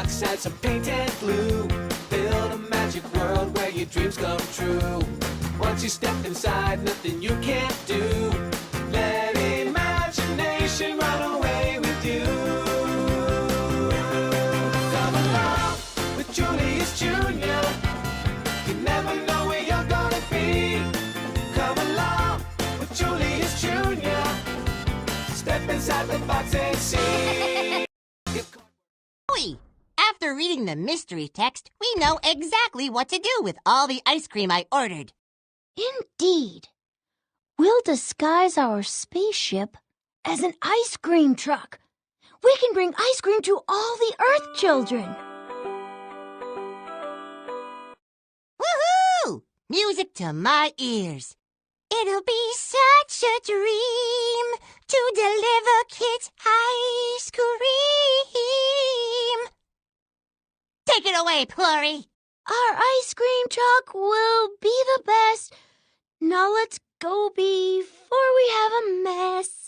blocks and some paint and glue. Build a magic world where your dreams come true. Once you step inside, nothing you can't do. Let imagination run away with you. Come along with Julius Jr. You never know where you're gonna be. Come along with Julius Jr. Step inside the box and see. After reading the mystery text, we know exactly what to do with all the ice cream I ordered. Indeed. We'll disguise our spaceship as an ice cream truck. We can bring ice cream to all the Earth children. Woohoo! Music to my ears. It'll be such a dream to deliver kids ice cream. Take it away, Plory. Our ice cream truck will be the best. Now let's go before we have a mess.